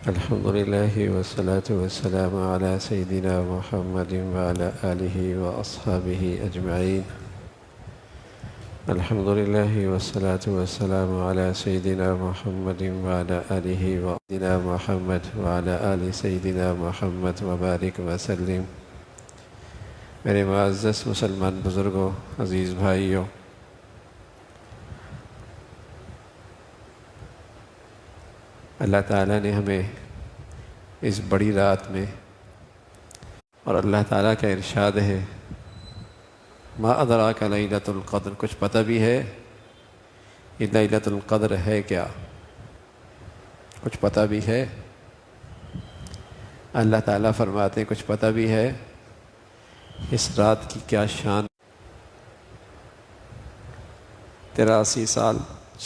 الحمد لله والصلاة والسلام على سيدنا محمد وعلى آله وأصحابه أجمعين. الحمد لله والصلاة والسلام على سيدنا محمد وعلى آله وسيدنا محمد وعلى آل سيدنا محمد وبارك وسلم. میرے معزز مسلمان بزرگوں، عزیز بھائیوں، اللہ تعالیٰ نے ہمیں اس بڑی رات میں، اور اللہ تعالیٰ کا ارشاد ہے ما ادراک لیلۃ القدر، کچھ پتہ بھی ہے یہ لیلۃ القدر ہے کیا؟ کچھ پتہ بھی ہے؟ اللہ تعالیٰ فرماتے ہیں کچھ پتہ بھی ہے اس رات کی کیا شان؟ 83 سال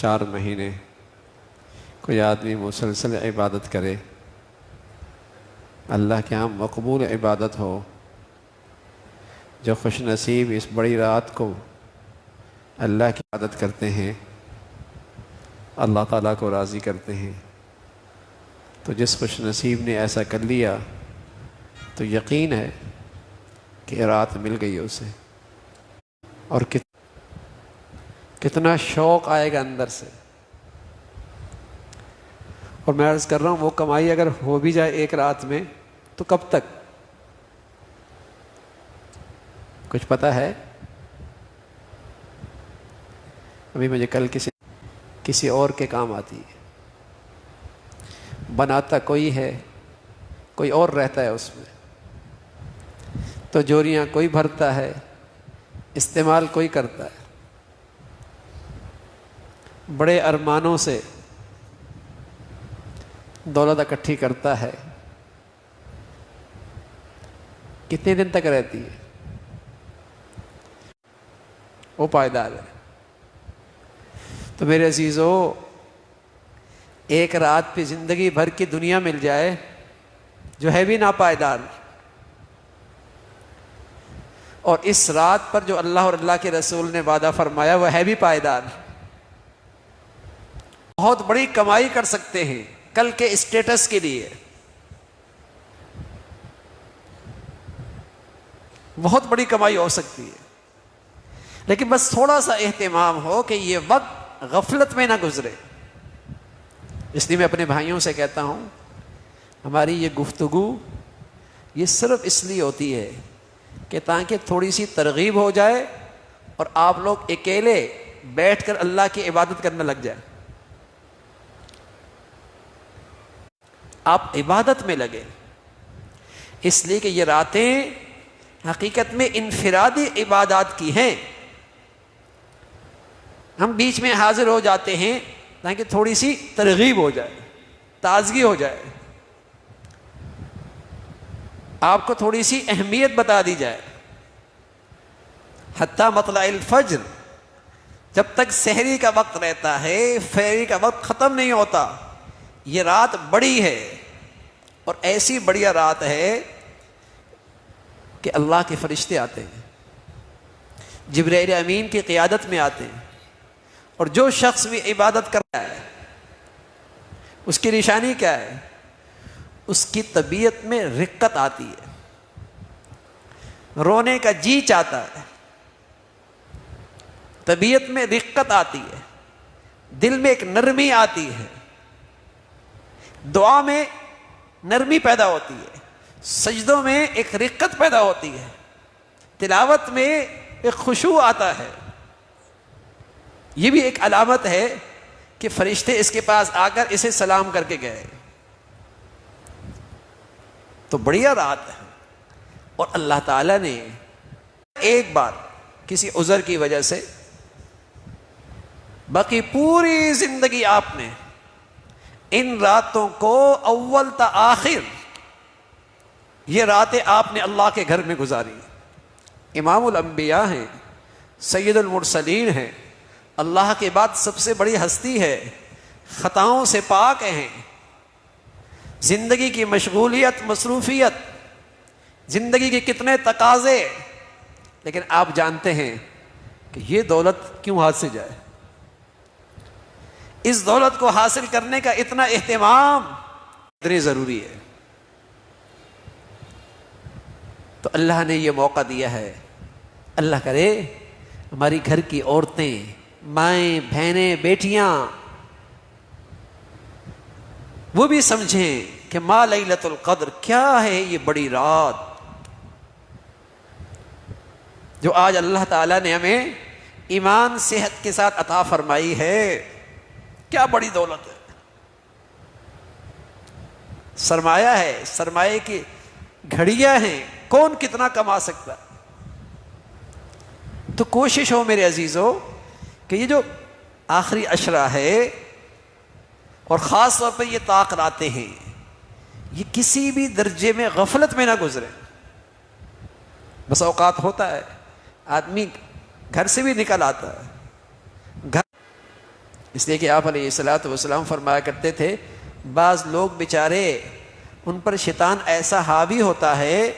4 مہینے کوئی آدمی مسلسل عبادت کرے، اللہ کے ہاں مقبول عبادت ہو، جو خوش نصیب اس بڑی رات کو اللہ کی عبادت کرتے ہیں، اللہ تعالیٰ کو راضی کرتے ہیں، تو جس خوش نصیب نے ایسا کر لیا تو یقین ہے کہ رات مل گئی اسے، اور کتنا شوق آئے گا اندر سے۔ اور میں عرض کر رہا ہوں وہ کمائی اگر ہو بھی جائے ایک رات میں تو کب تک؟ کچھ پتہ ہے؟ ابھی مجھے کل کسی اور کے کام آتی ہے، بناتا کوئی ہے، کوئی اور رہتا ہے اس میں، تو جوریاں کوئی بھرتا ہے، استعمال کوئی کرتا ہے، بڑے ارمانوں سے دولت اکٹھی کرتا ہے، کتنے دن تک رہتی ہے؟ وہ پائیدار ہے۔ تو میرے عزیزو، ایک رات پہ زندگی بھر کی دنیا مل جائے جو ہے بھی ناپائیدار، اور اس رات پر جو اللہ اور اللہ کے رسول نے وعدہ فرمایا وہ ہے بھی پائیدار، بہت بڑی کمائی کر سکتے ہیں کل کے اسٹیٹس کے لیے، بہت بڑی کمائی ہو سکتی ہے، لیکن بس تھوڑا سا اہتمام ہو کہ یہ وقت غفلت میں نہ گزرے۔ اس لیے میں اپنے بھائیوں سے کہتا ہوں ہماری یہ گفتگو یہ صرف اس لیے ہوتی ہے کہ تاکہ تھوڑی سی ترغیب ہو جائے اور آپ لوگ اکیلے بیٹھ کر اللہ کی عبادت کرنے لگ جائیں، آپ عبادت میں لگے، اس لیے کہ یہ راتیں حقیقت میں انفرادی عبادات کی ہیں۔ ہم بیچ میں حاضر ہو جاتے ہیں تاکہ تھوڑی سی ترغیب ہو جائے، تازگی ہو جائے، آپ کو تھوڑی سی اہمیت بتا دی جائے۔ حتیٰ مطلع الفجر، جب تک سحری کا وقت رہتا ہے، فجر کا وقت ختم نہیں ہوتا، یہ رات بڑی ہے، اور ایسی بڑیا رات ہے کہ اللہ کے فرشتے آتے ہیں، جبرائیل امین کی قیادت میں آتے ہیں، اور جو شخص بھی عبادت کر رہا ہے اس کی نشانی کیا ہے؟ اس کی طبیعت میں رقت آتی ہے، رونے کا جی چاہتا ہے، طبیعت میں رقت آتی ہے، دل میں ایک نرمی آتی ہے، دعا میں نرمی پیدا ہوتی ہے، سجدوں میں ایک رقت پیدا ہوتی ہے، تلاوت میں ایک خشوع آتا ہے۔ یہ بھی ایک علامت ہے کہ فرشتے اس کے پاس آ کر اسے سلام کر کے گئے۔ تو بڑھیا رات ہے، اور اللہ تعالیٰ نے ایک بار کسی عذر کی وجہ سے باقی پوری زندگی آپ نے ان راتوں کو اول تا آخر یہ راتیں آپ نے اللہ کے گھر میں گزاری۔ امام الانبیاء ہیں، سید المرسلین ہیں، اللہ کے بعد سب سے بڑی ہستی ہے، خطاؤں سے پاک ہیں، زندگی کی مشغولیت، مصروفیت، زندگی کے کتنے تقاضے، لیکن آپ جانتے ہیں کہ یہ دولت کیوں ہاتھ سے جائے؟ اس دولت کو حاصل کرنے کا اتنا اہتمام اتنی ضروری ہے. تو اللہ نے یہ موقع دیا ہے. اللہ کرے ہماری گھر کی عورتیں، مائیں، بہنیں، بیٹیاں وہ بھی سمجھیں کہ ما لیلۃ القدر کیا ہے، یہ بڑی رات جو آج اللہ تعالیٰ نے ہمیں ایمان صحت کے ساتھ عطا فرمائی ہے. کیا بڑی دولت ہے، سرمایہ ہے، سرمایہ کی گھڑیاں ہیں، کون کتنا کما سکتا. تو کوشش ہو میرے عزیزو کہ یہ جو آخری عشرہ ہے اور خاص طور پہ یہ طاق راتیں ہیں، یہ کسی بھی درجے میں غفلت میں نہ گزرے. بس اوقات ہوتا ہے آدمی گھر سے بھی نکل آتا ہے گھر، اس لیے کہ آپ علیہ الصلوۃ والسلام فرمایا کرتے تھے بعض لوگ بیچارے ان پر شیطان ایسا حاوی ہوتا ہے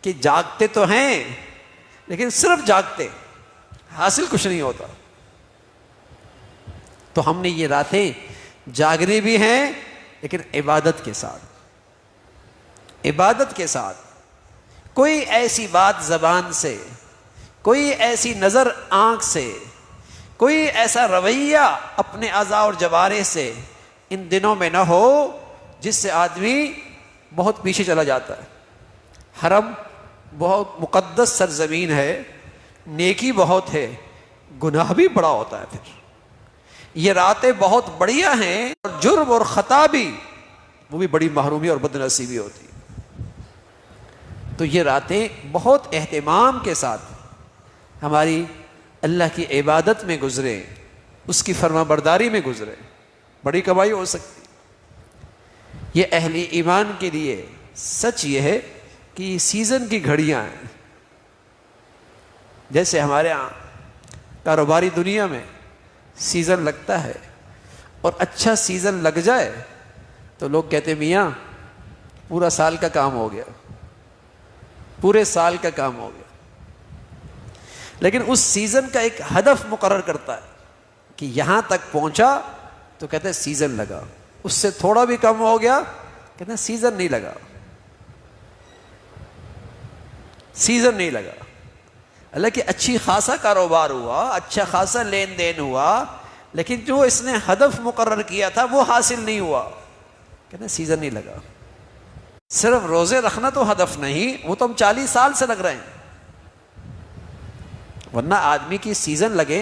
کہ جاگتے تو ہیں لیکن صرف جاگتے، حاصل کچھ نہیں ہوتا. تو ہم نے یہ راتیں جاگنے بھی ہیں لیکن عبادت کے ساتھ، عبادت کے ساتھ. کوئی ایسی بات زبان سے، کوئی ایسی نظر آنکھ سے، کوئی ایسا رویہ اپنے اعضاء اور جوارح سے ان دنوں میں نہ ہو جس سے آدمی بہت پیچھے چلا جاتا ہے. حرم بہت مقدس سرزمین ہے، نیکی بہت ہے، گناہ بھی بڑا ہوتا ہے. پھر یہ راتیں بہت بڑھیا ہیں اور جرم اور خطا بھی، وہ بھی بڑی محرومی اور بدنصیبی ہوتی. تو یہ راتیں بہت اہتمام کے ساتھ ہماری اللہ کی عبادت میں گزرے، اس کی فرما برداری میں گزرے، بڑی کمائی ہو سکتی. یہ اہل ایمان کے لیے سچ یہ ہے کہ یہ سیزن کی گھڑیاں ہیں. جیسے ہمارے ہاں کاروباری دنیا میں سیزن لگتا ہے اور اچھا سیزن لگ جائے تو لوگ کہتے میاں پورا سال کا کام ہو گیا، پورے سال کا کام ہو گیا. لیکن اس سیزن کا ایک ہدف مقرر کرتا ہے کہ یہاں تک پہنچا تو کہتے ہیں سیزن لگا، اس سے تھوڑا بھی کم ہو گیا کہتے ہیں سیزن نہیں لگا، سیزن نہیں لگا. حالانکہ اچھی خاصا کاروبار ہوا، اچھا خاصا لین دین ہوا، لیکن جو اس نے ہدف مقرر کیا تھا وہ حاصل نہیں ہوا، کہتے ہیں سیزن نہیں لگا. صرف روزے رکھنا تو ہدف نہیں، وہ تو ہم 40 سال سے لگ رہے ہیں. ورنہ آدمی کی سیزن لگے،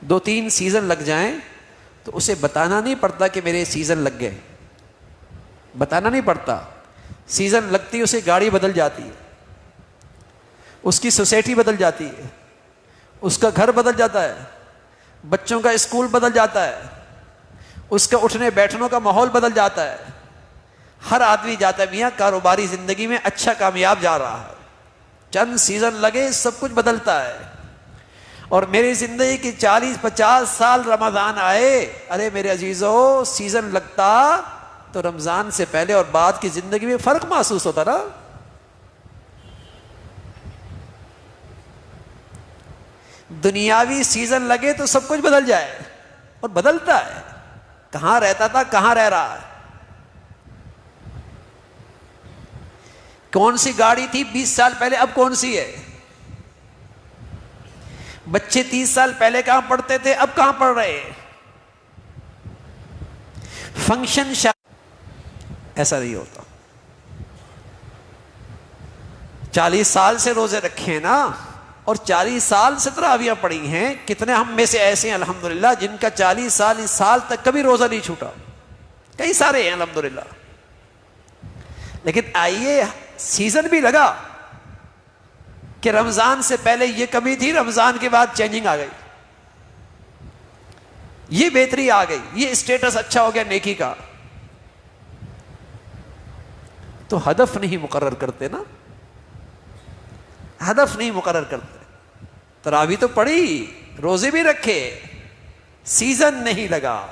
2-3 سیزن لگ جائیں تو اسے بتانا نہیں پڑتا کہ میرے سیزن لگ گئے، بتانا نہیں پڑتا. سیزن لگتی اسے گاڑی بدل جاتی ہے، اس کی سوسائٹی بدل جاتی ہے، اس کا گھر بدل جاتا ہے، بچوں کا اسکول بدل جاتا ہے، اس کا اٹھنے بیٹھنے کا ماحول بدل جاتا ہے. ہر آدمی جاتا ہے میاں کاروباری زندگی میں اچھا کامیاب جا رہا ہے، چند سیزن لگے سب کچھ بدلتا ہے. اور میری زندگی کی 40-50 سال رمضان آئے، ارے میرے عزیزو سیزن لگتا تو رمضان سے پہلے اور بعد کی زندگی میں فرق محسوس ہوتا نا. دنیاوی سیزن لگے تو سب کچھ بدل جائے، اور بدلتا ہے. کہاں رہتا تھا کہاں رہ رہا ہے. کون سی گاڑی تھی 20 سال پہلے اب کون سی ہے. بچے 30 سال پہلے کہاں پڑھتے تھے اب کہاں پڑھ رہے. فنکشن ایسا نہیں ہوتا. 40 سال سے روزے رکھے نا، اور 40 سال سے تراویح پڑھی ہیں. کتنے ہم میں سے ایسے ہیں الحمدللہ جن کا 40 سال اس سال تک کبھی روزہ نہیں چھوٹا، کئی سارے ہیں الحمدللہ. لیکن آئیے سیزن بھی لگا کہ رمضان سے پہلے یہ کمی تھی، رمضان کے بعد چینجنگ آ گئی، یہ بہتری آ گئی، یہ اسٹیٹس اچھا ہو گیا نیکی کا. تو ہدف نہیں مقرر کرتے نا، ہدف نہیں مقرر کرتے. تراویح تو پڑھی، روزے بھی رکھے، سیزن نہیں لگا،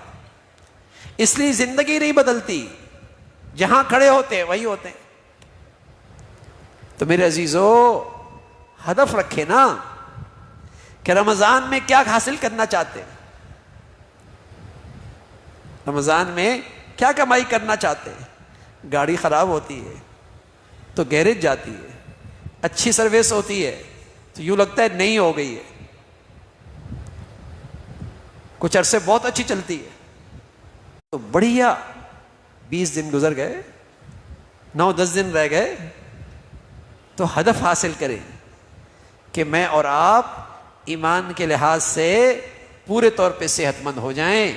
اس لیے زندگی نہیں بدلتی. جہاں کھڑے ہوتے ہیں وہی ہوتے ہیں. تو میرے عزیزو ہدف رکھے نا کہ رمضان میں کیا حاصل کرنا چاہتے ہیں، رمضان میں کیا کمائی کرنا چاہتے ہیں؟ گاڑی خراب ہوتی ہے تو گیرج جاتی ہے، اچھی سروس ہوتی ہے تو یوں لگتا ہے نئی ہو گئی ہے، کچھ عرصے بہت اچھی چلتی ہے تو بڑھیا 20 دن گزر گئے، 9-10 دن رہ گئے، تو ہدف حاصل کریں کہ میں اور آپ ایمان کے لحاظ سے پورے طور پہ صحت مند ہو جائیں،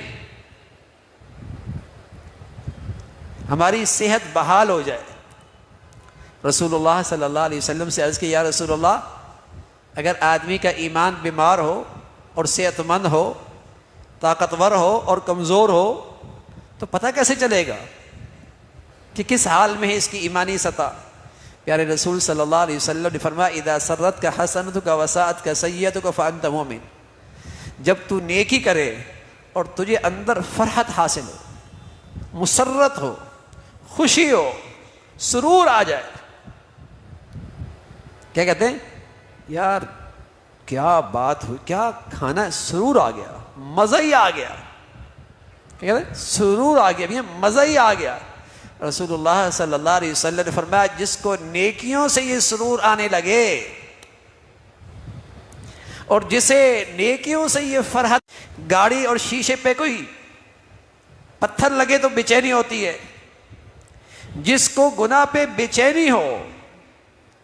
ہماری صحت بحال ہو جائے۔ رسول اللہ صلی اللہ علیہ وسلم سے عرض کی، یا رسول اللہ، اگر آدمی کا ایمان بیمار ہو اور صحت مند ہو، طاقتور ہو اور کمزور ہو، تو پتہ کیسے چلے گا کہ کس حال میں ہے اس کی ایمانی سطح؟ پیارے رسول صلی اللہ علیہ وسلم نے فرمایا، اذا سرتک حسنتک وساءتک سیئتک فانت مؤمن، جب تو نیکی کرے اور تجھے اندر فرحت حاصل ہو، مسرت ہو، خوشی ہو، سرور آ جائے، کیا کہتے ہیں؟ یار کیا بات ہوئی، کیا کھانا، سرور آ گیا، مزہ ہی آ گیا، کیا کہتے ہیں؟ سرور آ گیا، مزہ ہی آ گیا۔ رسول اللہ صلی اللہ علیہ وسلم نے فرمایا، جس کو نیکیوں سے یہ سرور آنے لگے اور جسے نیکیوں سے یہ فرحت، گاڑی اور شیشے پہ کوئی پتھر لگے تو بے چینی ہوتی ہے، جس کو گناہ پہ بے چینی ہو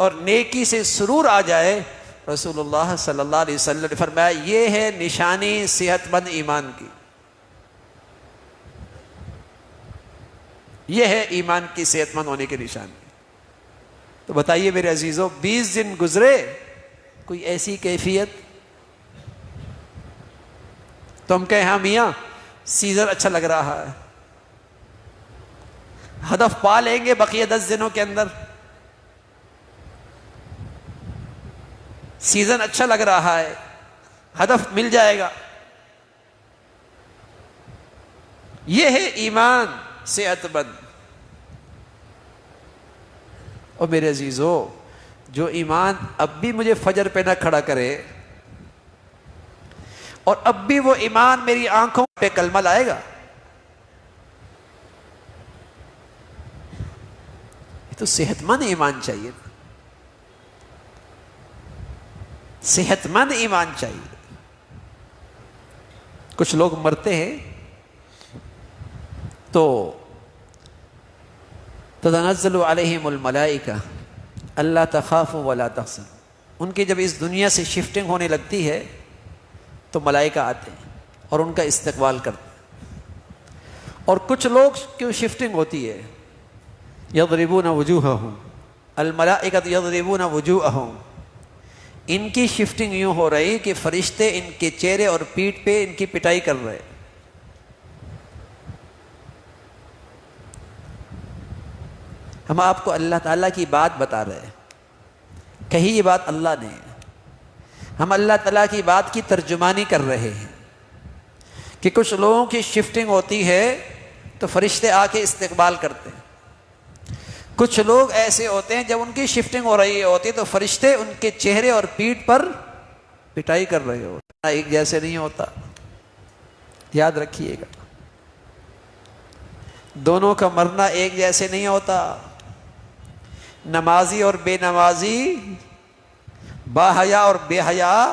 اور نیکی سے سرور آ جائے، رسول اللہ صلی اللہ علیہ وسلم نے فرمایا یہ ہے نشانی صحت مند ایمان کی، یہ ہے ایمان کی صحت مند ہونے کی نشانی۔ تو بتائیے میرے عزیزوں، 20 دن گزرے، کوئی ایسی کیفیت تو ہم کہیں ہاں میاں سیزن اچھا لگ رہا ہے، ہدف پا لیں گے بقیہ 10 دنوں کے اندر، سیزن اچھا لگ رہا ہے، ہدف مل جائے گا۔ یہ ہے ایمان صحت مند۔ اور میرے عزیزو، جو ایمان اب بھی مجھے فجر پہ نہ کھڑا کرے اور اب بھی وہ ایمان میری آنکھوں پہ کلمہ لائے گا، یہ تو صحت مند ایمان چاہیے، صحت مند ایمان چاہیے۔ کچھ لوگ مرتے ہیں تو تتنزل علیہم الملائکہ اللہ تخافوا ولا تحزنوا، ان کی جب اس دنیا سے شفٹنگ ہونے لگتی ہے تو ملائکہ آتے ہیں اور ان کا استقبال کرتے ہیں۔ اور کچھ لوگ کیوں شفٹنگ ہوتی ہے، یضربون وجوہہم، الملائکۃ یضربون وجوہہم، ان کی شفٹنگ یوں ہو رہی کہ فرشتے ان کے چہرے اور پیٹھ پہ ان کی پٹائی کر رہے۔ ہم آپ کو اللہ تعالیٰ کی بات بتا رہے ہیں، کہی یہ بات اللہ نے، ہم اللہ تعالیٰ کی بات کی ترجمانی کر رہے ہیں کہ کچھ لوگوں کی شفٹنگ ہوتی ہے تو فرشتے آ کے استقبال کرتے ہیں، کچھ لوگ ایسے ہوتے ہیں جب ان کی شفٹنگ ہو رہی ہوتی ہے تو فرشتے ان کے چہرے اور پیٹھ پر پٹائی کر رہے ہوتے ہیں۔ ایک جیسے نہیں ہوتا، یاد رکھیے گا، دونوں کا مرنا ایک جیسے نہیں ہوتا۔ نمازی اور بے نمازی، باحیا اور بے حیا،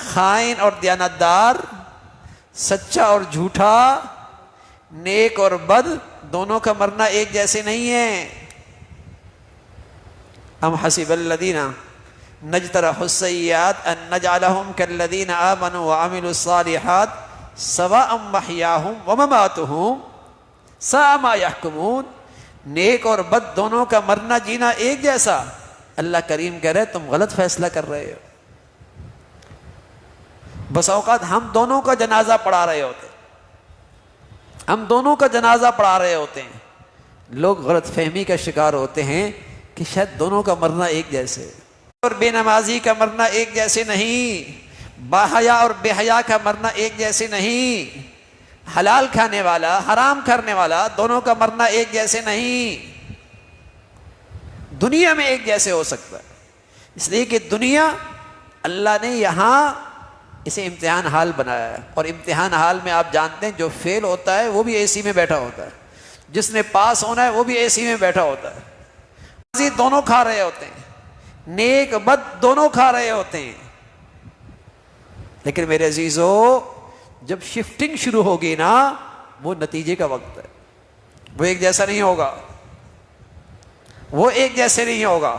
خائن اور دیانتدار، سچا اور جھوٹا، نیک اور بد، دونوں کا مرنا ایک جیسے نہیں ہے۔ ام حسب الذین نجترحوا السیئات ان نجعلہم کالذین آمنوا وعملوا الصالحات سواء محیاہم ومماتہم ساء ما یحکمون، نیک اور بد دونوں کا مرنا جینا ایک جیسا۔ اللہ کریم کہہ رہے تم غلط فیصلہ کر رہے ہو۔ بس اوقات ہم دونوں کا جنازہ پڑھا رہے ہوتے، ہم دونوں کا جنازہ پڑھا رہے ہوتے ہیں، لوگ غلط فہمی کا شکار ہوتے ہیں کہ شاید دونوں کا مرنا ایک جیسے، اور بے نمازی کا مرنا ایک جیسے نہیں، باحیا اور بے حیا کا مرنا ایک جیسے نہیں، حلال کھانے والا حرام کرنے والا دونوں کا مرنا ایک جیسے نہیں۔ دنیا میں ایک جیسے ہو سکتا ہے، اس لیے کہ دنیا اللہ نے یہاں اسے امتحان حال بنایا ہے، اور امتحان حال میں آپ جانتے ہیں جو فیل ہوتا ہے وہ بھی اے سی میں بیٹھا ہوتا ہے، جس نے پاس ہونا ہے وہ بھی اے سی میں بیٹھا ہوتا ہے، دونوں کھا رہے ہوتے ہیں، نیک بد دونوں کھا رہے ہوتے ہیں۔ لیکن میرے عزیزو، جب شفٹنگ شروع ہوگی نا، وہ نتیجے کا وقت ہے، وہ ایک جیسا نہیں ہوگا، وہ ایک جیسے نہیں ہوگا۔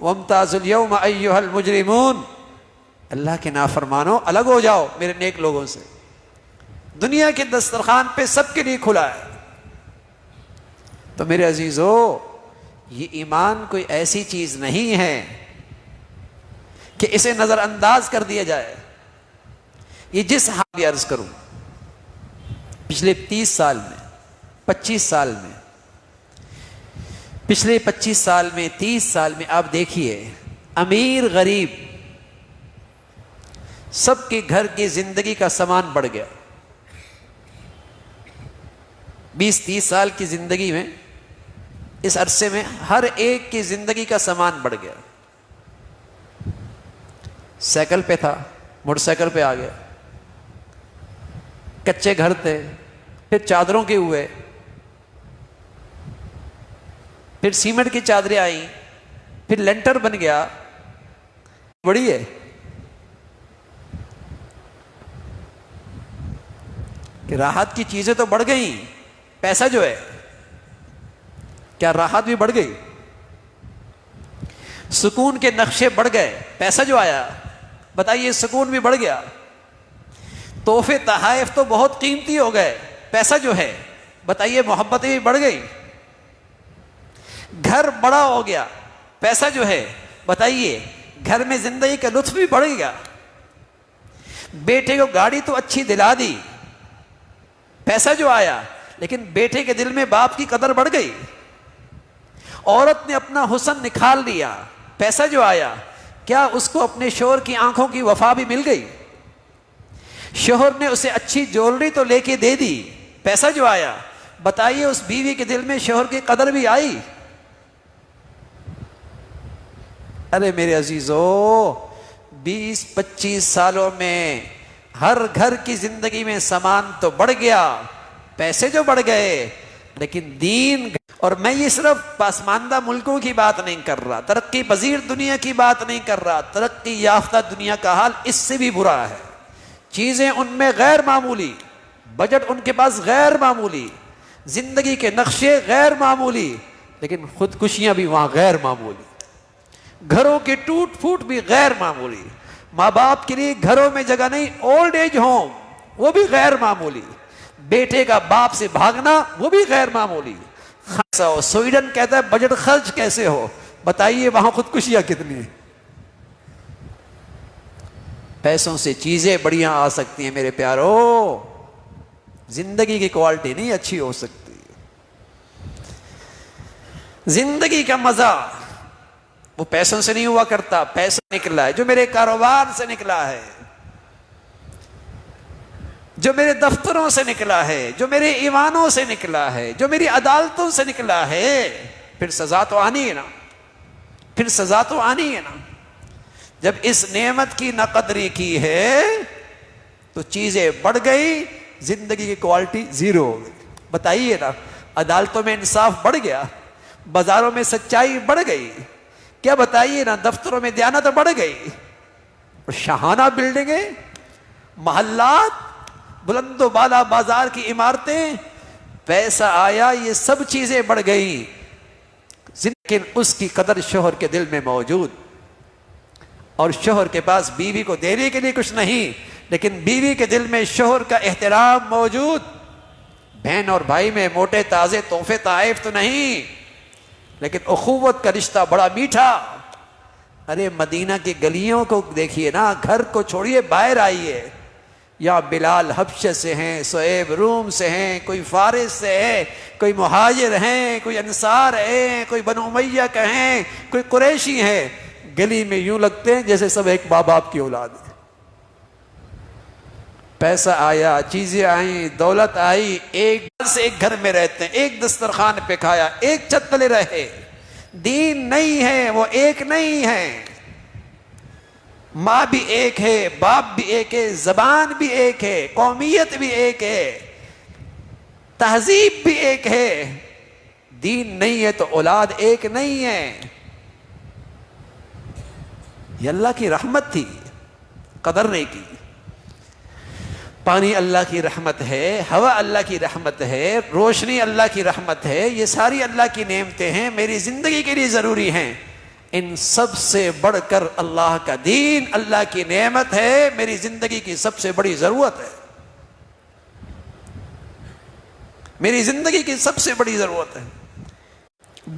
وَامْتَازُوا الْيَوْمَ أَيُّهَا الْمُجْرِمُونَ، اللہ کے نافرمانوں الگ ہو جاؤ میرے نیک لوگوں سے۔ دنیا کے دسترخوان پہ سب کے لیے کھلا ہے۔ تو میرے عزیزو، یہ ایمان کوئی ایسی چیز نہیں ہے کہ اسے نظر انداز کر دیا جائے۔ یہ جس حال عرض کروں، پچھلے 30 سال میں، 25 سال میں، پچھلے 25 سال میں، 30 سال میں آپ دیکھیے، امیر غریب سب کے گھر کی زندگی کا سامان بڑھ گیا۔ 20-30 سال کی زندگی میں، اس عرصے میں ہر ایک کی زندگی کا سامان بڑھ گیا۔ سائیکل پہ تھا، موٹر سائیکل پہ آ گیا، کچے گھر تھے، پھر چادروں کے ہوئے، پھر سیمنٹ کی چادریں آئیں، پھر لینٹر بن گیا۔ بڑی ہے کہ راحت کی چیزیں تو بڑھ گئیں، پیسہ جو ہے، کیا راحت بھی بڑھ گئی؟ سکون کے نقشے بڑھ گئے، پیسہ جو آیا، بتائیے سکون بھی بڑھ گیا۔ تحفے تحائف تو بہت قیمتی ہو گئے، پیسہ جو ہے، بتائیے محبتیں بھی بڑھ گئی۔ گھر بڑا ہو گیا، پیسہ جو ہے، بتائیے گھر میں زندگی کا لطف بھی بڑھ گیا۔ بیٹے کو گاڑی تو اچھی دلا دی، پیسہ جو آیا، لیکن بیٹے کے دل میں باپ کی قدر بڑھ گئی۔ عورت نے اپنا حسن نکھار لیا، پیسہ جو آیا، کیا اس کو اپنے شوہر کی آنکھوں کی وفا بھی مل گئی؟ شوہر نے اسے اچھی جولری تو لے کے دے دی، پیسہ جو آیا، بتائیے اس بیوی کے دل میں شوہر کی قدر بھی آئی؟ ارے میرے عزیزو، 20-25 سالوں میں ہر گھر کی زندگی میں سامان تو بڑھ گیا، پیسے جو بڑھ گئے، لیکن دین۔ اور میں یہ صرف پسماندہ ملکوں کی بات نہیں کر رہا، ترقی پذیر دنیا کی بات نہیں کر رہا، ترقی یافتہ دنیا کا حال اس سے بھی برا ہے۔ چیزیں ان میں غیر معمولی، بجٹ ان کے پاس غیر معمولی، زندگی کے نقشے غیر معمولی، لیکن خودکشیاں بھی وہاں غیر معمولی، گھروں کے ٹوٹ پھوٹ بھی غیر معمولی، ماں باپ کے لیے گھروں میں جگہ نہیں، اولڈ ایج ہوم وہ بھی غیر معمولی، بیٹے کا باپ سے بھاگنا وہ بھی غیر معمولی۔ سویڈن کہتا ہے بجٹ خرچ کیسے ہو، بتائیے وہاں خودکشیاں کتنی ہیں۔ پیسوں سے چیزیں بڑھیاں آ سکتی ہیں میرے پیارو، زندگی کی کوالٹی نہیں اچھی ہو سکتی۔ زندگی کا مزہ وہ پیسوں سے نہیں ہوا کرتا، پیسہ نکلا ہے جو میرے کاروبار سے نکلا ہے، جو میرے دفتروں سے نکلا ہے، جو میرے ایوانوں سے نکلا ہے، جو میری عدالتوں سے نکلا ہے۔ پھر سزا تو آنی ہے نا، پھر سزا تو آنی ہے نا۔ جب اس نعمت کی ناقدری کی ہے تو چیزیں بڑھ گئی، زندگی کی کوالٹی زیرو ہو گئی۔ بتائیے نا، عدالتوں میں انصاف بڑھ گیا، بازاروں میں سچائی بڑھ گئی، کیا بتائیے نا، دفتروں میں دیانت بڑھ گئی، اور شاہانہ بلڈنگیں، محلات، بلند و بالا بازار کی عمارتیں، پیسہ آیا، یہ سب چیزیں بڑھ گئی، لیکن اس کی قدر شوہر کے دل میں موجود، اور شوہر کے پاس بیوی کو دینے کے لیے کچھ نہیں، لیکن بیوی کے دل میں شوہر کا احترام موجود۔ بہن اور بھائی میں موٹے تازے تحفے تحائف تو نہیں، لیکن اخوت کا رشتہ بڑا میٹھا۔ ارے مدینہ کی گلیوں کو دیکھیے نا، گھر کو چھوڑیے باہر آئیے، یا بلال حبشہ سے ہیں، صہیب روم سے ہیں، کوئی فارس سے ہے، کوئی مہاجر ہیں، کوئی انصار ہیں، کوئی بنو امیہ کا ہیں، کوئی قریشی ہیں، گلی میں یوں لگتے ہیں جیسے سب ایک ماں باپ کی اولاد ہے۔ پیسہ آیا، چیزیں آئیں، دولت آئی، ایک گھر سے ایک گھر میں رہتے ہیں، ایک دسترخوان پہ کھایا، ایک چھت تلے رہے۔ دین نہیں ہے، وہ ایک نہیں ہے۔ ماں بھی ایک ہے، باپ بھی ایک ہے، زبان بھی ایک ہے، قومیت بھی ایک ہے، تہذیب بھی ایک ہے۔ دین نہیں ہے تو اولاد ایک نہیں ہے۔ یہ اللہ کی رحمت تھی، قدر نہیں کی۔ پانی اللہ کی رحمت ہے، ہوا اللہ کی رحمت ہے، روشنی اللہ کی رحمت ہے، یہ ساری اللہ کی نعمتیں ہیں، میری زندگی کے لیے ضروری ہیں۔ ان سب سے بڑھ کر اللہ کا دین اللہ کی نعمت ہے، میری زندگی کی سب سے بڑی ضرورت ہے، میری زندگی کی سب سے بڑی ضرورت ہے۔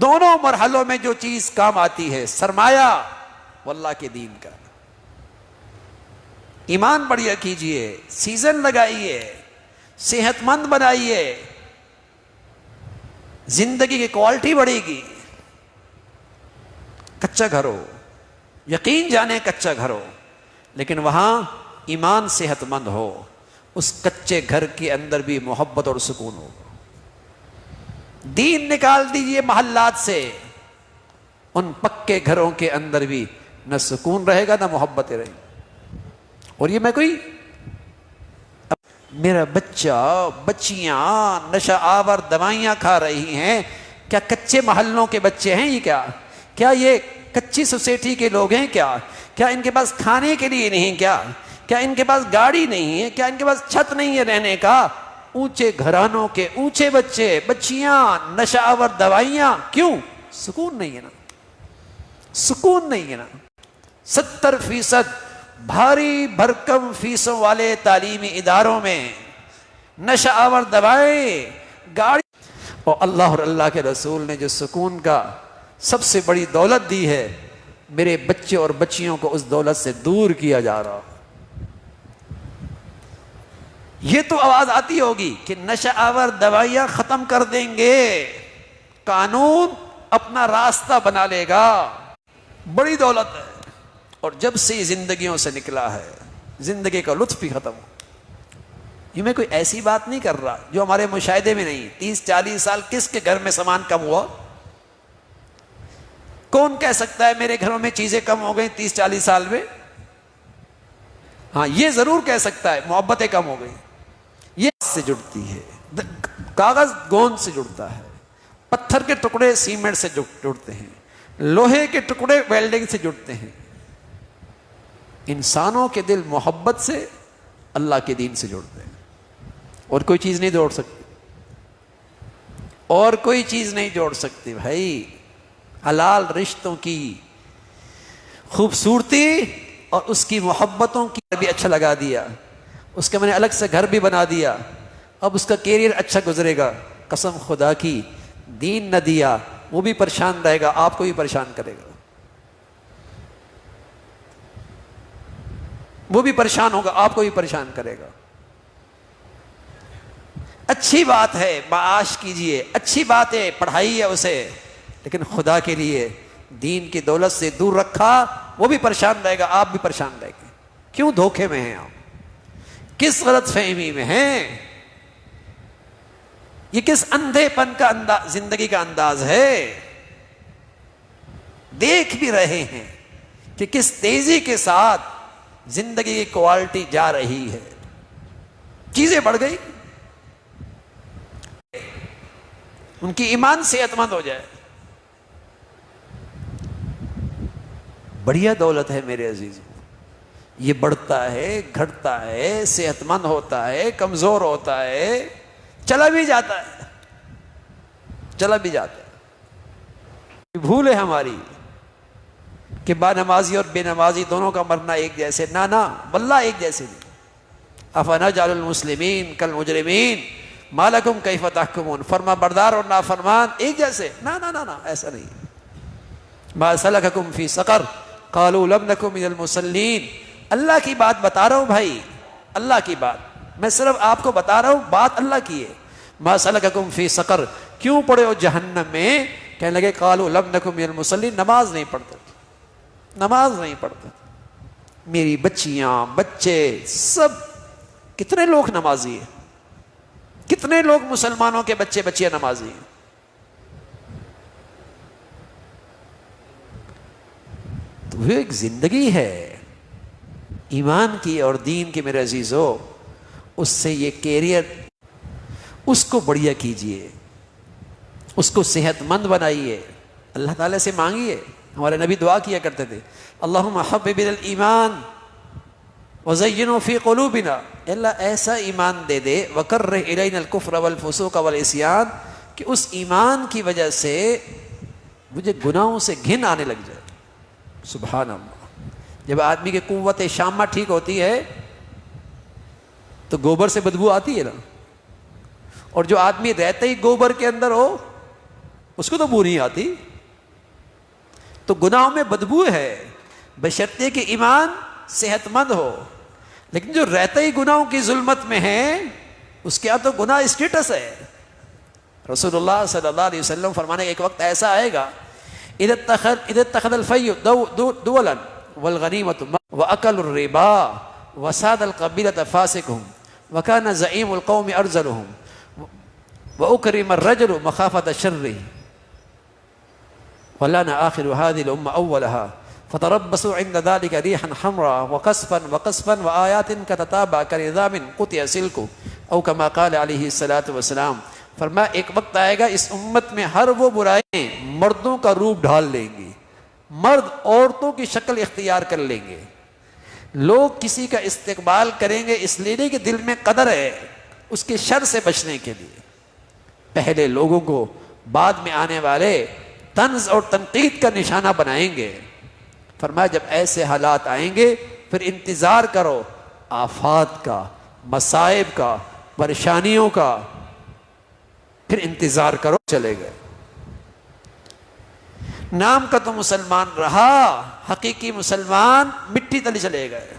دونوں مرحلوں میں جو چیز کام آتی ہے، سرمایہ وہ اللہ کے دین کا۔ ایمان بڑھیا کیجئے، سیزن لگائیے، صحت مند بنائیے، زندگی کی کوالٹی بڑھے گی۔ کچا گھر ہو، یقین جانے کچا گھر ہو، لیکن وہاں ایمان صحت مند ہو، اس کچے گھر کے اندر بھی محبت اور سکون ہو۔ دین نکال دیجئے محلات سے، ان پکے گھروں کے اندر بھی نہ سکون رہے گا نہ محبتیں رہیں گی۔ اور یہ میں کوئی میرا بچہ بچیاں نشہ آور دوائیاں کھا رہی ہیں، کیا کچے محلوں کے بچے ہیں؟ یہ کیا یہ کچی سوسائٹی کے لوگ ہیں؟ کیا ان کے پاس کھانے کے لیے نہیں؟ کیا ان کے پاس گاڑی نہیں ہے؟ کیا ان کے پاس چھت نہیں ہے رہنے کا؟ اونچے گھرانوں کے اونچے بچے بچیاں، نشہ آور دوائیاں، کیوں؟ سکون نہیں ہے نا، سکون نہیں ہے نا۔ 70% بھاری بھرکم فیسوں والے تعلیمی اداروں میں نشہ آور دوائیں، گاڑی، اور اللہ اور اللہ کے رسول نے جو سکون کا سب سے بڑی دولت دی ہے، میرے بچے اور بچیوں کو اس دولت سے دور کیا جا رہا۔ یہ تو آواز آتی ہوگی کہ نشہ آور دوائیاں ختم کر دیں گے، قانون اپنا راستہ بنا لے گا، بڑی دولت ہے۔ اور جب سے یہ زندگیوں سے نکلا ہے، زندگی کا لطف بھی ختم ہو۔ یہ میں کوئی ایسی بات نہیں کر رہا جو ہمارے مشاہدے میں نہیں۔ 30-40 سال کس کے گھر میں سامان کم ہوا؟ کون کہہ سکتا ہے میرے گھروں میں چیزیں کم ہو گئی 30-40 سال میں؟ ہاں یہ ضرور کہہ سکتا ہے محبتیں کم ہو گئی۔ یہ سے جڑتی ہے، کاغذ گوند سے جڑتا ہے، پتھر کے ٹکڑے سیمنٹ سے جڑتے ہیں، لوہے کے ٹکڑے ویلڈنگ سے جڑتے ہیں۔ انسانوں کے دل محبت سے، اللہ کے دین سے جڑتے ہیں، اور کوئی چیز نہیں جوڑ سکتی، اور کوئی چیز نہیں جوڑ سکتی بھائی۔ حلال رشتوں کی خوبصورتی اور اس کی محبتوں کی بھی اچھا لگا دیا، اس کے میں نے الگ سے گھر بھی بنا دیا، اب اس کا کیریئر اچھا گزرے گا۔ قسم خدا کی، دین نہ دیا وہ بھی پریشان رہے گا، آپ کو بھی پریشان کرے گا، وہ بھی پریشان ہوگا، آپ کو بھی پریشان کرے گا۔ اچھی بات ہے معاش کیجئے، اچھی بات ہے پڑھائیے اسے، لیکن خدا کے لیے دین کی دولت سے دور رکھا، وہ بھی پریشان رہے گا، آپ بھی پریشان رہیں گے۔ کیوں دھوکے میں ہیں آپ؟ کس غلط فہمی میں ہیں؟ یہ کس اندھے پن کا زندگی کا انداز ہے؟ دیکھ بھی رہے ہیں کہ کس تیزی کے ساتھ زندگی کی کوالٹی جا رہی ہے، چیزیں بڑھ گئی، ان کی ایمان صحت مند ہو جائے۔ بڑھیا دولت ہے میرے عزیزوں، یہ بڑھتا ہے، گھٹتا ہے، صحت مند ہوتا ہے، کمزور ہوتا ہے، چلا بھی جاتا ہے، چلا بھی جاتا ہے۔ بھول ہے ہماری کہ با نمازی اور بے نمازی دونوں کا مرنا ایک جیسے، نہ واللہ ایک جیسے نہیں۔ افنجعل المسلمین کالمجرمین ما لکم کیف تحکمون، فرما بردار اور نافرمان ایک جیسے، نہ ایسا نہیں۔ ما سلککم فی سقر قالوا لم نکن من المصلین۔ اللہ کی بات بتا رہا ہوں بھائی، اللہ کی بات، میں صرف آپ کو بتا رہا ہوں، بات اللہ کی ہے۔ ما سلککم فی سقر، کیوں پڑے ہو جہنم میں؟ کہنے لگے قالوا لم نکن من المصلین، نماز نہیں پڑھتے، نماز نہیں پڑھتے۔ میری بچیاں بچے سب، کتنے لوگ نمازی ہیں، کتنے لوگ مسلمانوں کے بچے بچیاں نمازی ہیں۔ تو وہ ایک زندگی ہے، ایمان کی اور دین کی میرے عزیزو، اس سے یہ کیریئر اس کو بڑھیا کیجئے، اس کو صحت مند بنائیے، اللہ تعالیٰ سے مانگیے۔ ہمارے نبی دعا کیا کرتے تھے، اللہم حبب الایمان وزینہ فی قلوبنا، اللہ ایسا ایمان دے دے، وکرہ الینا الکفر والفسوق والعصیان، کہ اس ایمان کی وجہ سے مجھے گناہوں سے گھن آنے لگ جائے۔ سبحان اللہ۔ جب آدمی کی قوت شامہ ٹھیک ہوتی ہے تو گوبر سے بدبو آتی ہے نا، اور جو آدمی رہتے ہی گوبر کے اندر ہو اس کو تو بو نہیں آتی، تو گناہوں میں بدبو ہے، بشرطے کہ ایمان صحت مند ہو۔ لیکن جو رہتے ہی گناہوں کی ظلمت میں ہے اس کے تو گناہ اسٹیٹس ہے۔ رسول اللہ صلی اللہ علیہ وسلم فرمانے ایک وقت ایسا آئے گا، اذا اتخذ الفی دولا والغنیمۃ واکل الربا وساد القبیلۃ فاسقهم وکان زعیم القوم ارذلهم واکرم الرجل مخافۃ شره ولان آخر هذه الامه اولها فتربصوا عند ذلك ريحا حمراء وقصفا وآيات كتتابع كنظام قطع سلك او كما قال عليه الصلاة والسلام۔ فرمایا ایک وقت آئے گا اس امت میں ہر وہ برائیں مردوں کا روپ ڈھال لیں گی، مرد عورتوں کی شکل اختیار کر لیں گے، لوگ کسی کا استقبال کریں گے اس لیے کہ دل میں قدر ہے، اس کے شر سے بچنے کے لیے۔ پہلے لوگوں کو بعد میں آنے والے طنز اور تنقید کا نشانہ بنائیں گے۔ فرمایا جب ایسے حالات آئیں گے پھر انتظار کرو آفات کا، مصائب کا، پریشانیوں کا، پھر انتظار کرو۔ چلے گئے، نام کا تو مسلمان رہا، حقیقی مسلمان مٹی تلے چلے گئے۔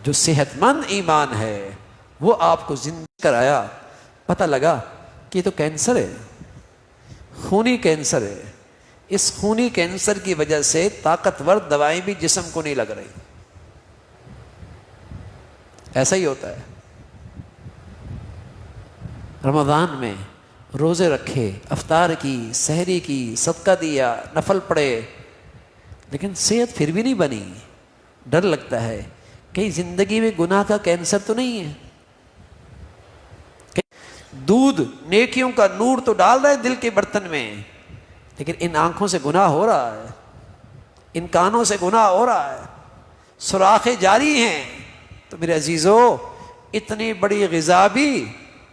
جو صحت مند ایمان ہے وہ آپ کو زندہ کرایا، پتہ لگا کہ یہ تو کینسر ہے، خونی کینسر ہے، اس خونی کینسر کی وجہ سے طاقتور دوائیں بھی جسم کو نہیں لگ رہی۔ ایسا ہی ہوتا ہے۔ رمضان میں روزے رکھے، افطار کی، سحری کی، صدقہ دیا، نفل پڑھے، لیکن صحت پھر بھی نہیں بنی۔ ڈر لگتا ہے کہیں زندگی میں گناہ کا کینسر تو نہیں ہے۔ دودھ نیکیوں کا نور تو ڈال رہے دل کے برتن میں، لیکن ان آنکھوں سے گناہ ہو رہا ہے، ان کانوں سے گناہ ہو رہا ہے، سوراخیں جاری ہیں۔ تو میرے عزیزو، اتنی بڑی غذا بھی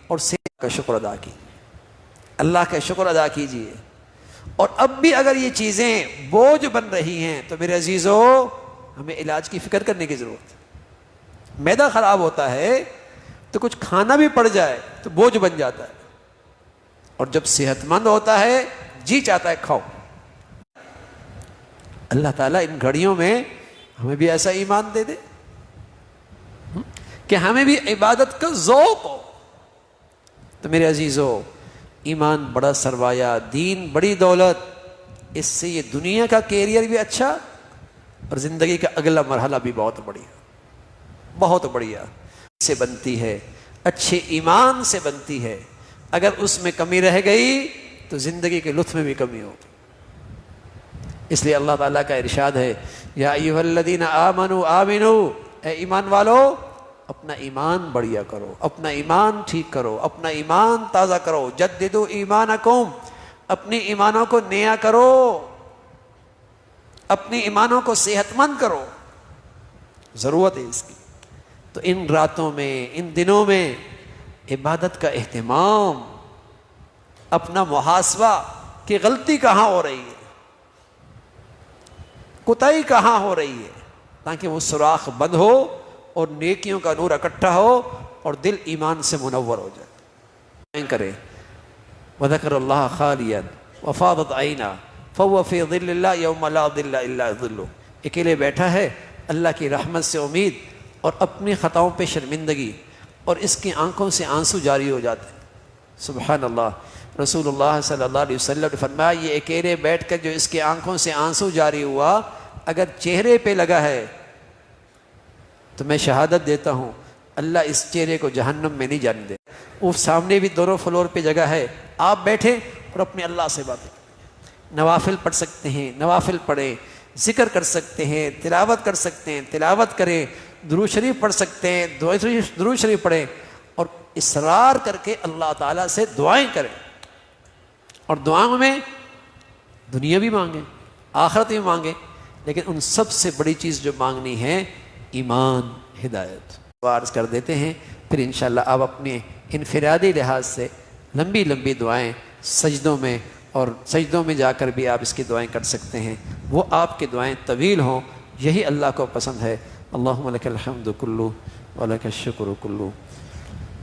اور صحت کا شکر ادا کیجیے، اللہ کا شکر ادا کیجیے۔ اور اب بھی اگر یہ چیزیں بوجھ بن رہی ہیں تو میرے عزیزو ہمیں علاج کی فکر کرنے کی ضرورت ہے۔ معدہ خراب ہوتا ہے تو کچھ کھانا بھی پڑ جائے تو بوجھ بن جاتا ہے، اور جب صحت مند ہوتا ہے جی چاہتا ہے کھاؤ۔ اللہ تعالیٰ ان گھڑیوں میں ہمیں بھی ایسا ایمان دے دے کہ ہمیں بھی عبادت کا ذوق ہو۔ تو میرے عزیزو، ایمان بڑا سرمایہ، دین بڑی دولت، اس سے یہ دنیا کا کیریئر بھی اچھا اور زندگی کا اگلا مرحلہ بھی بہت بڑھیا، بہت بڑھیا سے بنتی ہے، اچھے ایمان سے بنتی ہے۔ اگر اس میں کمی رہ گئی تو زندگی کے لطف میں بھی کمی ہو۔ اس لیے اللہ تعالیٰ کا ارشاد ہے، یا ایھا الذین آمنوا آمنوا، اے ایمان والو اپنا ایمان بڑھیا کرو، اپنا ایمان ٹھیک کرو، اپنا ایمان تازہ کرو، جددوا ایمانکم، اپنی ایمانوں کو نیا کرو، اپنی ایمانوں کو صحت مند کرو، ضرورت ہے اس کی۔ تو ان راتوں میں، ان دنوں میں عبادت کا اہتمام، اپنا محاسبہ کہ غلطی کہاں ہو رہی ہے، کوتاہی کہاں ہو رہی ہے، تاکہ وہ سوراخ بند ہو اور نیکیوں کا نور اکٹھا ہو اور دل ایمان سے منور ہو جائے۔ کرے وذکر اللہ خالیا وفاضت عینا فهو فی ظل اللہ یوم لا ظل الا ظلہ، اکیلے بیٹھا ہے، اللہ کی رحمت سے امید اور اپنی خطاؤں پہ شرمندگی، اور اس کی آنکھوں سے آنسو جاری ہو جاتے ہیں۔ سبحان اللہ۔ رسول اللہ صلی اللہ علیہ وسلم نے فرمایا یہ اکیلے بیٹھ کر جو اس کی آنکھوں سے آنسو جاری ہوا، اگر چہرے پہ لگا ہے تو میں شہادت دیتا ہوں اللہ اس چہرے کو جہنم میں نہیں جانے دے۔ وہ سامنے بھی دونوں فلور پہ جگہ ہے، آپ بیٹھیں اور اپنے اللہ سے باتیں، نوافل پڑھ سکتے ہیں نوافل پڑھیں، ذکر کر سکتے ہیں، تلاوت کر سکتے ہیں، تلاوت کریں، درود شریف پڑھ سکتے ہیں، درود شریف پڑھیں، اور اصرار کر کے اللہ تعالیٰ سے دعائیں کریں، اور دعاؤں میں دنیا بھی مانگیں، آخرت بھی مانگیں، لیکن ان سب سے بڑی چیز جو مانگنی ہے ایمان، ہدایت۔ عرض کر دیتے ہیں، پھر انشاءاللہ آپ اپنے انفرادی لحاظ سے لمبی لمبی دعائیں سجدوں میں، اور سجدوں میں جا کر بھی آپ اس کی دعائیں کر سکتے ہیں، وہ آپ کی دعائیں طویل ہوں، یہی اللہ کو پسند ہے۔ اللہم لک الحمد کلو ولک الشکر کلو،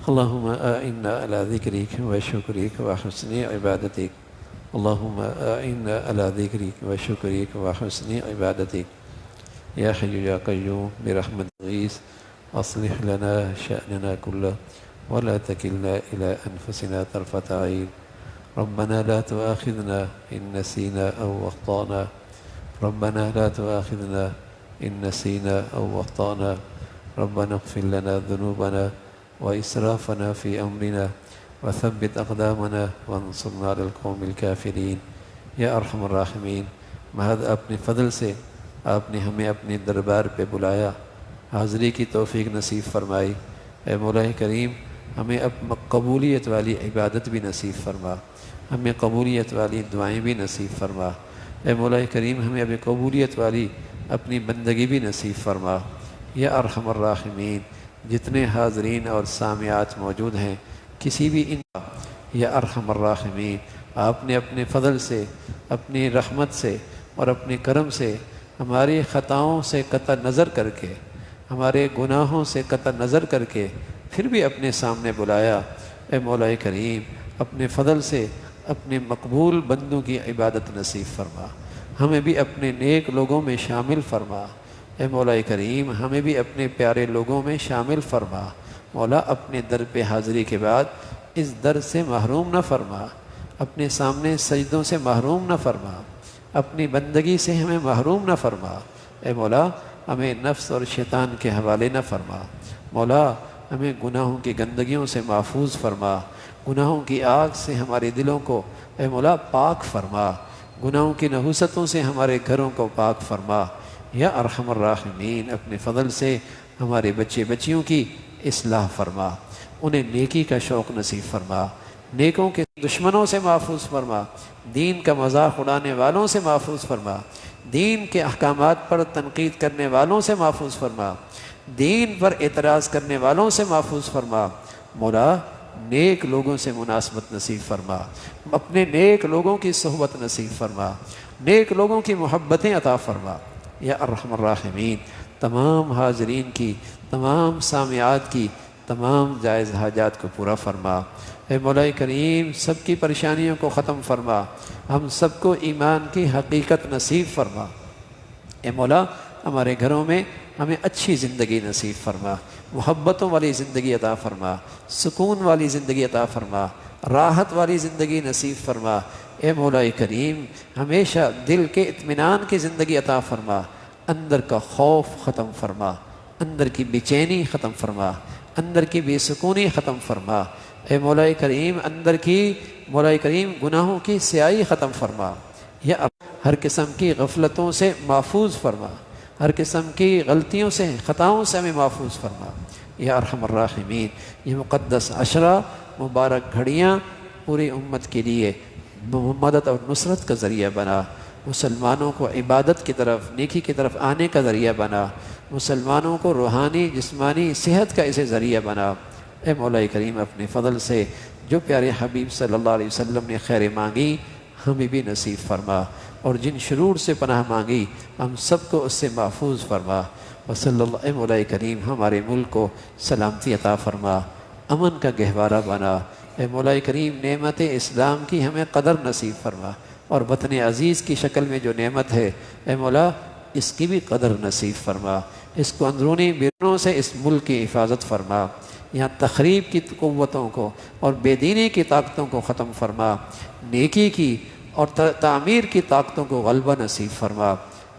اللہم اعنا علی ذکرک و شکرک و حسن عبادتک، اللہم اعنا علی ذکرک و شکرک و حسن عبادتک، یا حی یا قیوم برحمتک غیث، اصلح لنا شأننا كله ولا تكلنا إلى أنفسنا طرفة عين، ربنا لا تؤاخذنا إن نسينا أو أخطأنا، ربنا لا تؤاخذنا إن نسينا أو أخطأنا، ربنا اغفر لنا ذنوبنا وإسرافنا في أمرنا وثبت أقدامنا وانصرنا على القوم الكافرين، یا ارحم الراحمین۔ محض اپنے فضل سے آپ نے ہمیں اپنے دربار پہ بلایا، حاضری کی توفیق نصیب فرمائی۔ اے مولا کریم، ہمیں اب قبولیت والی عبادت بھی نصیب فرما، ہمیں قبولیت والی دعائیں بھی نصیب فرما۔ اے مولا کریم، ہمیں اب قبولیت والی اپنی بندگی بھی نصیب فرما۔ یا ارحم الراحمین، جتنے حاضرین اور سامعات موجود ہیں، کسی بھی ان یا ارحم الراحمین، آپ نے اپنے فضل سے، اپنی رحمت سے اور اپنے کرم سے ہماری خطاؤں سے قطع نظر کر کے، ہمارے گناہوں سے قطع نظر کر کے پھر بھی اپنے سامنے بلایا۔ اے مولا کریم، اپنے فضل سے اپنے مقبول بندوں کی عبادت نصیب فرما، ہمیں بھی اپنے نیک لوگوں میں شامل فرما۔ اے مولا کریم، ہمیں بھی اپنے پیارے لوگوں میں شامل فرما۔ مولا، اپنے در پہ حاضری کے بعد اس در سے محروم نہ فرما، اپنے سامنے سجدوں سے محروم نہ فرما، اپنی بندگی سے ہمیں محروم نہ فرما۔ اے مولا، ہمیں نفس اور شیطان کے حوالے نہ فرما۔ مولا، ہمیں گناہوں کی گندگیوں سے محفوظ فرما، گناہوں کی آگ سے ہمارے دلوں کو اے مولا پاک فرما، گناہوں کی نحوستوں سے ہمارے گھروں کو پاک فرما۔ یا ارحم الراحمین، اپنے فضل سے ہمارے بچے بچیوں کی اصلاح فرما، انہیں نیکی کا شوق نصیب فرما، نیکوں کے دشمنوں سے محفوظ فرما، دین کا مذاق اڑانے والوں سے محفوظ فرما، دین کے احکامات پر تنقید کرنے والوں سے محفوظ فرما، دین پر اعتراض کرنے والوں سے محفوظ فرما۔ مولا، نیک لوگوں سے مناسبت نصیب فرما، اپنے نیک لوگوں کی صحبت نصیب فرما، نیک لوگوں کی محبتیں عطا فرما۔ یا ارحم الراحمین، تمام حاضرین کی، تمام سامعات کی تمام جائز حاجات کو پورا فرما۔ اے مولا کریم، سب کی پریشانیوں کو ختم فرما، ہم سب کو ایمان کی حقیقت نصیب فرما۔ اے مولا، ہمارے گھروں میں ہمیں اچھی زندگی نصیب فرما، محبتوں والی زندگی عطا فرما، سکون والی زندگی عطا فرما، راحت والی زندگی نصیب فرما۔ اے مولا کریم، ہمیشہ دل کے اطمینان کی زندگی عطا فرما، اندر کا خوف ختم فرما، اندر کی بے ختم فرما، اندر کی بے سکونی ختم فرما۔ اے مولا کریم، اندر کی مولا کریم گناہوں کی سیاہی ختم فرما۔ یا ہر قسم کی غفلتوں سے محفوظ فرما، ہر قسم کی غلطیوں سے، خطاؤں سے ہمیں محفوظ فرما۔ یا ارحم الراحمین، یہ مقدس عشرہ مبارک گھڑیاں پوری امت کے لیے مدد اور نصرت کا ذریعہ بنا، مسلمانوں کو عبادت کی طرف، نیکی کی طرف آنے کا ذریعہ بنا، مسلمانوں کو روحانی جسمانی صحت کا اسے ذریعہ بنا۔ اے مولا کریم، اپنے فضل سے جو پیارے حبیب صلی اللہ علیہ وسلم نے خیر مانگی ہمیں بھی نصیب فرما، اور جن شرور سے پناہ مانگی ہم سب کو اس سے محفوظ فرما۔ وصلی اللہ، اے مولا کریم، ہمارے ملک کو سلامتی عطا فرما، امن کا گہوارہ بنا۔ اے مولا کریم، نعمت اسلام کی ہمیں قدر نصیب فرما، اور وطن عزیز کی شکل میں جو نعمت ہے اے مولا اس کی بھی قدر نصیب فرما، اس کو اندرونی بیرونوں سے اس ملک کی حفاظت فرما، یہاں تخریب کی قوتوں کو اور بے دینی کی طاقتوں کو ختم فرما، نیکی کی اور تعمیر کی طاقتوں کو غلبہ نصیب فرما۔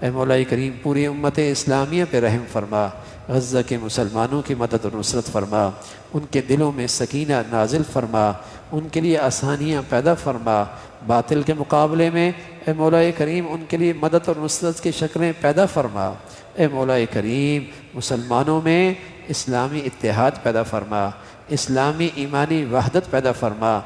اے مولا کریم پوری امت اسلامیہ پہ رحم فرما، غزہ کے مسلمانوں کی مدد و نصرت فرما، ان کے دلوں میں سکینہ نازل فرما، ان کے لیے آسانیاں پیدا فرما، باطل کے مقابلے میں اے مولا کریم ان کے لیے مدد اور نصرت کی شکلیں پیدا فرما۔ اے مولا کریم مسلمانوں میں اسلامی اتحاد پیدا فرما، اسلامی ایمانی وحدت پیدا فرما۔